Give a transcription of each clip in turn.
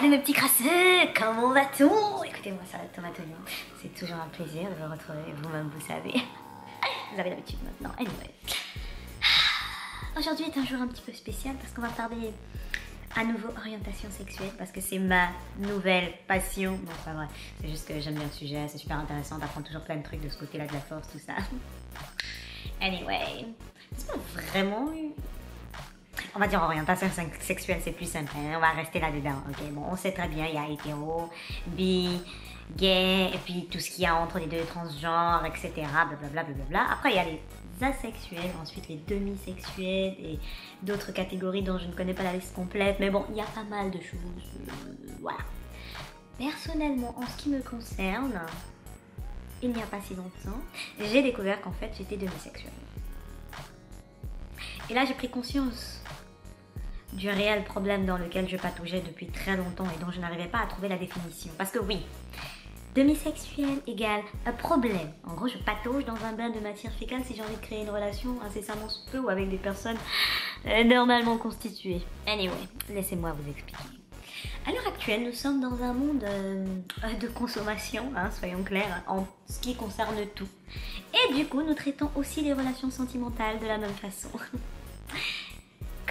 Salut mes petits crasseux, comment va-t-on? Écoutez-moi ça, Tomatonion, c'est toujours un plaisir de vous retrouver, vous-même vous savez. Vous avez l'habitude maintenant, anyway. Aujourd'hui est un jour un petit peu spécial parce qu'on va parler à nouveau orientation sexuelle parce que c'est ma nouvelle passion. Non, c'est pas vrai, c'est juste que j'aime bien le sujet, c'est super intéressant d'apprendre toujours plein de trucs de ce côté-là de la force, tout ça. Anyway, c'est pas vraiment... On va dire orientation sexuelle, c'est plus simple, hein? On va rester là-dedans, ok? Bon, on sait très bien, il y a hétéro, bi, gay, et puis tout ce qu'il y a entre les deux, transgenres, etc. Blablabla, blablabla. Après, il y a les asexuels, ensuite les demi-sexuels et d'autres catégories dont je ne connais pas la liste complète. Mais bon, il y a pas mal de choses, voilà. Personnellement, en ce qui me concerne, il n'y a pas si longtemps, j'ai découvert qu'en fait, j'étais demisexuelle. Et là, j'ai pris conscience du réel problème dans lequel je pataugeais depuis très longtemps et dont je n'arrivais pas à trouver la définition. Parce que oui, demisexuel égale un problème. En gros, je patauge dans un bain de matière fécale si j'ai envie de créer une relation incessamment sous peu ou avec des personnes normalement constituées. Anyway, laissez-moi vous expliquer. À l'heure actuelle, nous sommes dans un monde de consommation, hein, soyons clairs, en ce qui concerne tout. Et du coup, nous traitons aussi les relations sentimentales de la même façon.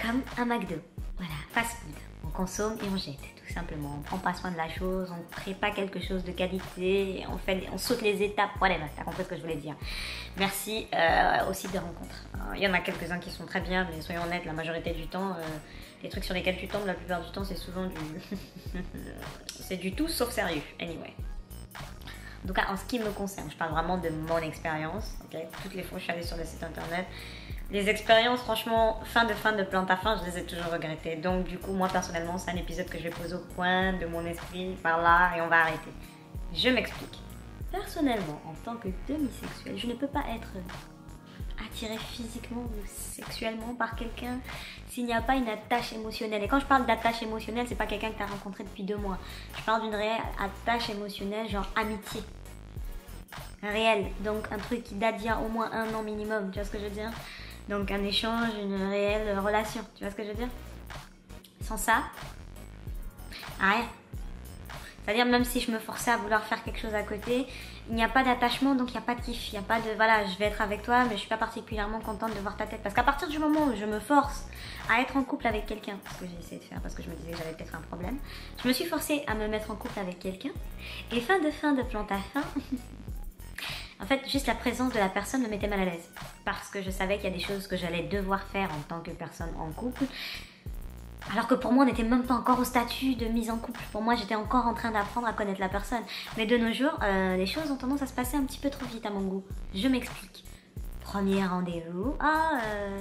Comme un McDo, voilà, fast food. On consomme et on jette, tout simplement. On prend pas soin de la chose, on ne crée pas quelque chose de qualité, on saute les étapes, whatever, t'as compris ce que je voulais dire. Merci au site de rencontres. Il y en a quelques-uns qui sont très bien, mais soyons honnêtes, la majorité du temps, les trucs sur lesquels tu tombes, la plupart du temps, c'est souvent du... c'est du tout sauf sérieux, anyway. En tout cas, en ce qui me concerne, je parle vraiment de mon expérience, ok? Toutes les fois que je suis allée sur le site internet, les expériences, franchement, fin de plante à fin, je les ai toujours regrettées. Donc du coup, moi personnellement, c'est un épisode que je vais poser au coin de mon esprit, par là, et on va arrêter. Je m'explique. Personnellement, en tant que demisexuelle, je ne peux pas être attirée physiquement ou sexuellement par quelqu'un s'il n'y a pas une attache émotionnelle. Et quand je parle d'attache émotionnelle, c'est pas quelqu'un que tu as rencontré depuis 2 mois. Je parle d'une réelle attache émotionnelle, genre amitié. Réelle. Donc un truc qui date d'il y a au moins 1 an minimum, tu vois ce que je veux dire? Donc un échange, une réelle relation, tu vois ce que je veux dire? Sans ça, rien. C'est-à-dire même si je me forçais à vouloir faire quelque chose à côté, il n'y a pas d'attachement, donc il n'y a pas de kiff, il n'y a pas de voilà, je vais être avec toi, mais je suis pas particulièrement contente de voir ta tête. Parce qu'à partir du moment où je me force à être en couple avec quelqu'un, ce que j'ai essayé de faire parce que je me disais que j'avais peut-être un problème, je me suis forcée à me mettre en couple avec quelqu'un, et fin de plante à fin, en fait, juste la présence de la personne me mettait mal à l'aise. Parce que je savais qu'il y a des choses que j'allais devoir faire en tant que personne en couple. Alors que pour moi, on n'était même pas encore au statut de mise en couple. Pour moi, j'étais encore en train d'apprendre à connaître la personne. Mais de nos jours, les choses ont tendance à se passer un petit peu trop vite à mon goût. Je m'explique. Premier rendez-vous.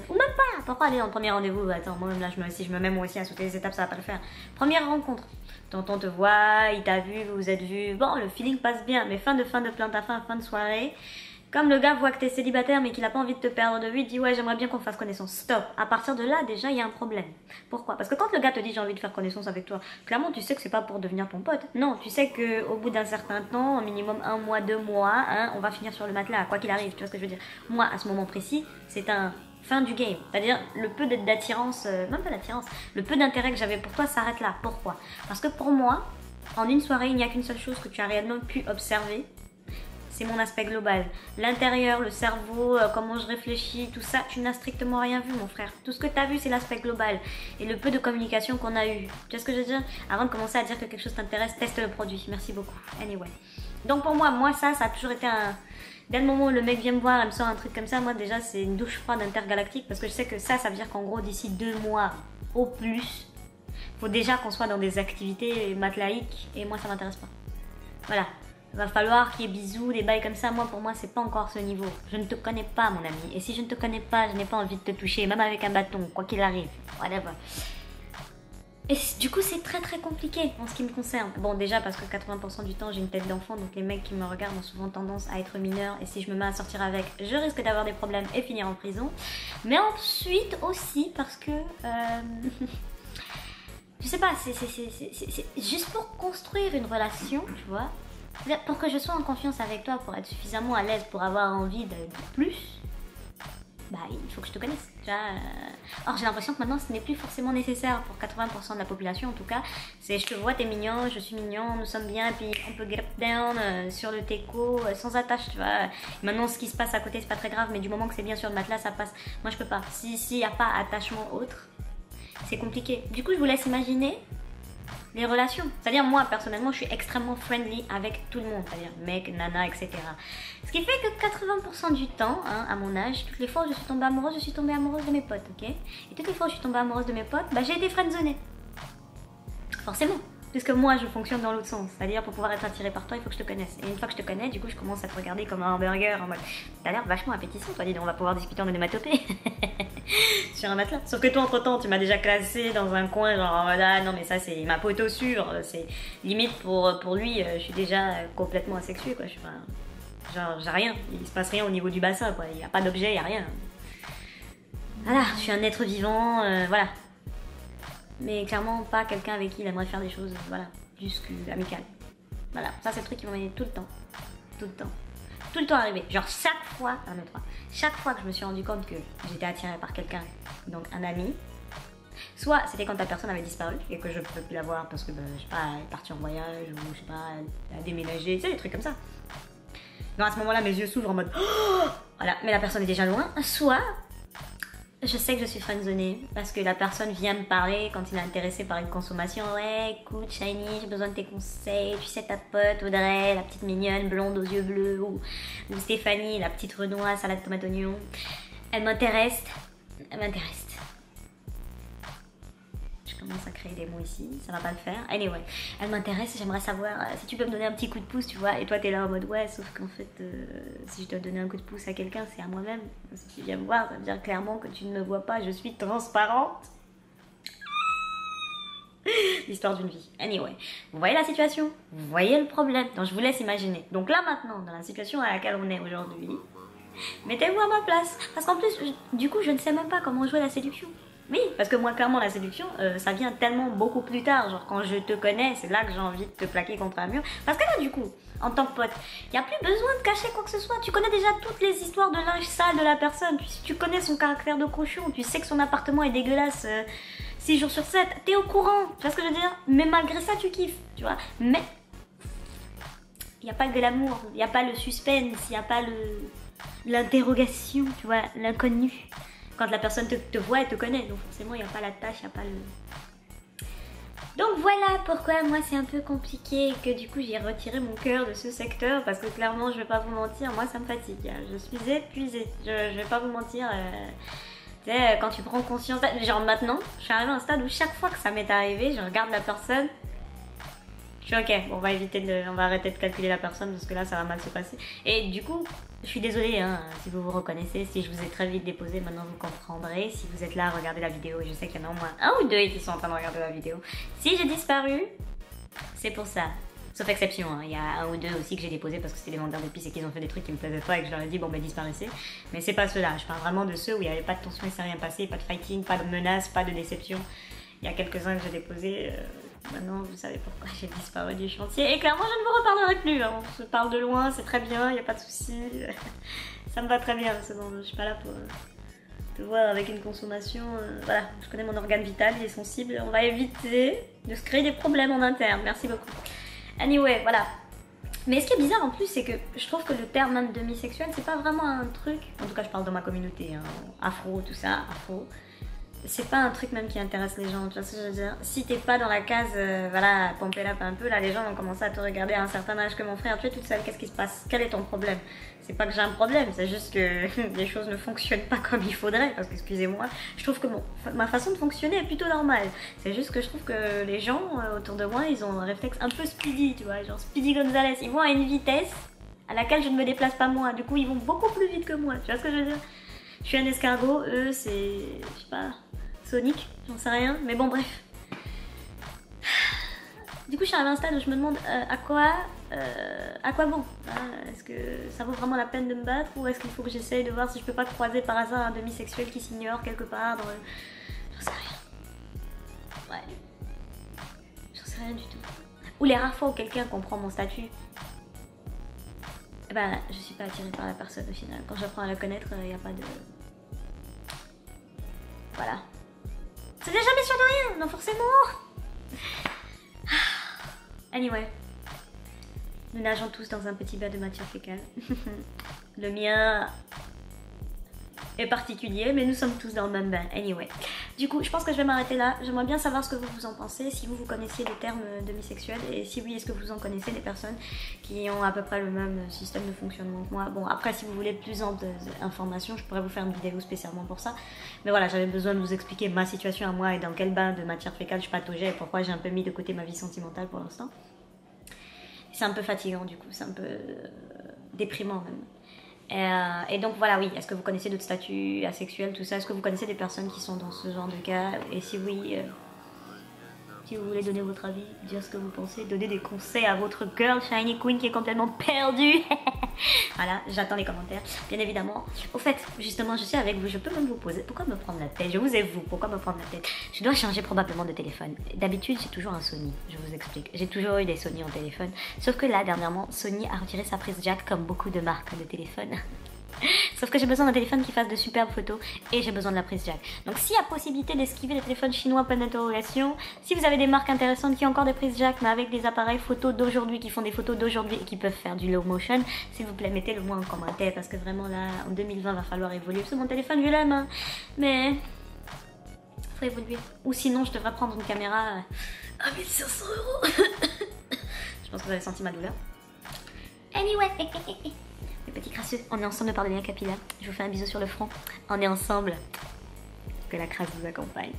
Ou même pas. Pourquoi aller en premier rendez-vous? Attends, moi-même là, si je me mets moi aussi à sauter les étapes, ça va pas le faire. Première rencontre. Tonton te voit, il t'a vu, vous vous êtes vu. Bon, le feeling passe bien, mais fin de plante à fin de soirée. Comme le gars voit que t'es célibataire mais qu'il a pas envie de te perdre de vue, il dit ouais, j'aimerais bien qu'on fasse connaissance. Stop. À partir de là, déjà, il y a un problème. Pourquoi? Parce que quand le gars te dit j'ai envie de faire connaissance avec toi, clairement, tu sais que c'est pas pour devenir ton pote. Non, tu sais que au bout d'un certain temps, au minimum 1 mois, 2 mois, hein, on va finir sur le matelas, quoi qu'il arrive. Tu vois ce que je veux dire? Moi, à ce moment précis, c'est un fin du game. C'est-à-dire, le peu d'attirance, même pas d'attirance, le peu d'intérêt que j'avais pour toi s'arrête là. Pourquoi? Parce que pour moi, en une soirée, il n'y a qu'une seule chose que tu as réellement pu observer. C'est mon aspect global. L'intérieur, le cerveau, comment je réfléchis, tout ça, tu n'as strictement rien vu, mon frère. Tout ce que tu as vu, c'est l'aspect global. Et le peu de communication qu'on a eu. Tu vois ce que je veux dire? Avant de commencer à dire que quelque chose t'intéresse, teste le produit. Merci beaucoup. Anyway. Donc pour moi, ça a toujours été un... Dès le moment où le mec vient me voir, il me sort un truc comme ça, moi déjà, c'est une douche froide intergalactique. Parce que je sais que ça veut dire qu'en gros, d'ici 2 mois au plus, faut déjà qu'on soit dans des activités matelaïques. Et moi, ça m'intéresse pas. Voilà. Il va falloir qu'il y ait bisous, des bails comme ça. Moi, pour moi, c'est pas encore ce niveau. Je ne te connais pas, mon ami. Et si je ne te connais pas, je n'ai pas envie de te toucher, même avec un bâton, quoi qu'il arrive. Whatever. Et du coup, c'est très compliqué en ce qui me concerne. Bon, déjà parce que 80% du temps, j'ai une tête d'enfant, donc les mecs qui me regardent ont souvent tendance à être mineurs. Et si je me mets à sortir avec, je risque d'avoir des problèmes et finir en prison. Mais ensuite aussi parce que... je sais pas, c'est juste pour construire une relation, tu vois. Pour que je sois en confiance avec toi, pour être suffisamment à l'aise, pour avoir envie de plus, bah il faut que je te connaisse. Tu vois, or j'ai l'impression que maintenant ce n'est plus forcément nécessaire pour 80% de la population en tout cas. C'est je te vois, t'es mignon, je suis mignon, nous sommes bien, puis on peut get down sur le teco sans attache, tu vois. Maintenant ce qui se passe à côté c'est pas très grave, mais du moment que c'est bien sur le matelas ça passe. Moi je peux pas. S'il n'y a pas attachement autre, c'est compliqué. Du coup je vous laisse imaginer les relations. C'est-à-dire moi personnellement je suis extrêmement friendly avec tout le monde, c'est-à-dire mec, nana, etc. Ce qui fait que 80% du temps, hein, à mon âge, toutes les fois où je suis tombée amoureuse de mes potes, ok. Et toutes les fois où je suis tombée amoureuse de mes potes, bah j'ai été friendzonée. Forcément. Puisque moi je fonctionne dans l'autre sens, c'est-à-dire pour pouvoir être attirée par toi il faut que je te connaisse. Et une fois que je te connais, du coup je commence à te regarder comme un hamburger en mode t'as l'air vachement appétissant toi, dis donc on va pouvoir discuter en onomatopée sur un matelas. Sauf que toi entre temps tu m'as déjà classé dans un coin genre en mode ah non mais ça c'est ma poteau sûre, c'est limite pour lui je suis déjà complètement asexuée quoi, je suis pas... Genre j'ai rien, il se passe rien au niveau du bassin quoi, il n'y a pas d'objet, il n'y a rien. Voilà, je suis un être vivant, voilà. Mais clairement pas quelqu'un avec qui il aimerait faire des choses, voilà, juste amicales. Voilà, ça c'est le truc qui m'emmène tout le temps. Tout le temps arrivé. Genre chaque fois, chaque fois que je me suis rendu compte que j'étais attirée par quelqu'un, donc un ami, soit c'était quand ta personne avait disparu et que je ne pouvais plus la voir parce que, ben, je sais pas, elle est partie en voyage ou je sais pas, elle a déménagé, tu sais, des trucs comme ça. Donc à ce moment-là, mes yeux s'ouvrent en mode oh voilà, mais la personne est déjà loin. Soit je sais que je suis friendzonée parce que la personne vient me parler quand il est intéressé par une consommation. Ouais, écoute, Shiny, j'ai besoin de tes conseils. Tu sais, ta pote Audrey, la petite mignonne blonde aux yeux bleus, ou Stéphanie, la petite renoise, salade tomate oignon. Elle m'intéresse. Elle m'intéresse. Je commence à créer des mots ici, ça va pas le faire. Anyway, elle m'intéresse, j'aimerais savoir si tu peux me donner un petit coup de pouce, tu vois. Et toi, t'es là en mode ouais, sauf qu'en fait, si je dois donner un coup de pouce à quelqu'un, c'est à moi-même. Si tu viens me voir, ça veut dire clairement que tu ne me vois pas, je suis transparente. L'histoire d'une vie. Anyway, vous voyez la situation, vous voyez le problème. Donc je vous laisse imaginer. Donc là maintenant, dans la situation à laquelle on est aujourd'hui, mettez-vous à ma place. Parce qu'en plus, du coup, je ne sais même pas comment jouer la séduction. Oui, parce que moi, clairement, la séduction, ça vient tellement beaucoup plus tard. Genre, quand je te connais, c'est là que j'ai envie de te plaquer contre un mur. Parce que là, du coup, en tant que pote, il n'y a plus besoin de cacher quoi que ce soit. Tu connais déjà toutes les histoires de linge sale de la personne. Tu connais son caractère de cochon. Tu sais que son appartement est dégueulasse 6 jours sur 7. T'es au courant, tu vois ce que je veux dire? Mais malgré ça, tu kiffes, tu vois. Mais il n'y a pas de l'amour, il n'y a pas le suspense, il n'y a pas l'interrogation, tu vois, l'inconnu. Quand la personne te voit, elle te connaît, donc forcément il n'y a pas la tâche, il n'y a pas le... Donc voilà pourquoi moi c'est un peu compliqué et que du coup j'ai retiré mon cœur de ce secteur parce que clairement je vais pas vous mentir, moi ça me fatigue, je suis épuisée, je vais pas vous mentir, tu sais quand tu prends conscience, genre maintenant je suis arrivée à un stade où chaque fois que ça m'est arrivé, je regarde la personne, je suis ok, bon, on va arrêter de calculer la personne parce que là ça va mal se passer. Et du coup, je suis désolée hein, si vous vous reconnaissez, si je vous ai très vite déposé, maintenant vous comprendrez. Si vous êtes là à regarder la vidéo, et je sais qu'il y en a au moins un ou deux qui sont en train de regarder la vidéo. Si j'ai disparu, c'est pour ça. Sauf exception, hein. Il y a un ou deux aussi que j'ai déposé parce que c'était des vendeurs d'épices et qu'ils ont fait des trucs qui me plaisaient pas et que je leur ai dit bon ben disparaissez. Mais c'est pas ceux-là, je parle vraiment de ceux où il n'y avait pas de tension, il s'est rien passé, pas de fighting, pas de menace, pas de déception. Il y a quelques-uns que j'ai déposés. Maintenant, vous savez pourquoi j'ai disparu du chantier. Et clairement, je ne vous reparlerai plus. Hein. On se parle de loin, c'est très bien, il n'y a pas de souci. Ça me va très bien. Je suis pas là pour te voir avec une consommation. Voilà, je connais mon organe vital, il est sensible. On va éviter de se créer des problèmes en interne. Merci beaucoup. Anyway, voilà. Mais ce qui est bizarre en plus, c'est que je trouve que le terme même demisexuel, c'est pas vraiment un truc. En tout cas, je parle dans ma communauté, hein, afro, tout ça, afro. C'est pas un truc même qui intéresse les gens, tu vois ce que je veux dire. Si t'es pas dans la case, voilà, pomper là un peu, là les gens vont commencer à te regarder à un certain âge que mon frère, tu es toute seule, qu'est-ce qui se passe? Quel est ton problème? C'est pas que j'ai un problème, c'est juste que les choses ne fonctionnent pas comme il faudrait, parce que excusez-moi, je trouve que ma façon de fonctionner est plutôt normale. C'est juste que je trouve que les gens autour de moi, ils ont un réflexe un peu speedy, tu vois, genre Speedy Gonzalez, ils vont à une vitesse à laquelle je ne me déplace pas moi, du coup ils vont beaucoup plus vite que moi, tu vois ce que je veux dire? Je suis un escargot, eux c'est, je sais pas, Sonic, j'en sais rien, mais bon bref. Du coup je suis arrivée à un stade où je me demande à quoi bon? Est-ce que ça vaut vraiment la peine de me battre ou est-ce qu'il faut que j'essaye de voir si je peux pas croiser par hasard un demisexuel qui s'ignore quelque part dans le... J'en sais rien. Ouais. J'en sais rien du tout. Ou les rares fois où quelqu'un comprend mon statut, eh ben je suis pas attirée par la personne au final. Quand j'apprends à la connaître, il n'y a pas de... Voilà. C'est déjà jamais sûr de rien, non forcément. Anyway. Nous nageons tous dans un petit bain de matière fécale. Le mien est particulier, mais nous sommes tous dans le même bain. Anyway. Du coup, je pense que je vais m'arrêter là. J'aimerais bien savoir ce que vous en pensez, si vous connaissiez les termes demisexuels, et si oui, est-ce que vous en connaissez des personnes qui ont à peu près le même système de fonctionnement que moi. Bon, après, si vous voulez plus d'informations, je pourrais vous faire une vidéo spécialement pour ça. Mais voilà, j'avais besoin de vous expliquer ma situation à moi et dans quel bain de matière fécale je pataugeais et pourquoi j'ai un peu mis de côté ma vie sentimentale pour l'instant. C'est un peu fatigant du coup, c'est un peu déprimant même. Et donc voilà, oui, est-ce que vous connaissez d'autres statuts asexuels, tout ça? Est-ce que vous connaissez des personnes qui sont dans ce genre de cas? Et si oui, si vous voulez donner votre avis, dire ce que vous pensez, donner des conseils à votre girl Shiny Queen qui est complètement perdue. Voilà, j'attends les commentaires, bien évidemment. Au fait, justement, je suis avec vous, je peux même vous poser. Pourquoi me prendre la tête? Je vous avoue, pourquoi me prendre la tête? Je dois changer probablement de téléphone. D'habitude, j'ai toujours un Sony, je vous explique. J'ai toujours eu des Sony en téléphone. Sauf que là, dernièrement, Sony a retiré sa prise jack comme beaucoup de marques de téléphone. Sauf que j'ai besoin d'un téléphone qui fasse de superbes photos et j'ai besoin de la prise jack. Donc s'il y a possibilité d'esquiver les téléphones chinois, point d'interrogation. Si vous avez des marques intéressantes qui ont encore des prises jack mais avec des appareils photos d'aujourd'hui, qui font des photos d'aujourd'hui et qui peuvent faire du low motion, s'il vous plaît mettez-le moi en commentaire parce que vraiment là en 2020 va falloir évoluer. Parce que mon téléphone je l'aime hein, mais faut évoluer. Ou sinon je devrais prendre une caméra à 1500 €. Je pense que vous avez senti ma douleur. Anyway. Les petits crasseux, on est ensemble par le lien capillaire. Je vous fais un bisou sur le front. On est ensemble. Que la crasse vous accompagne.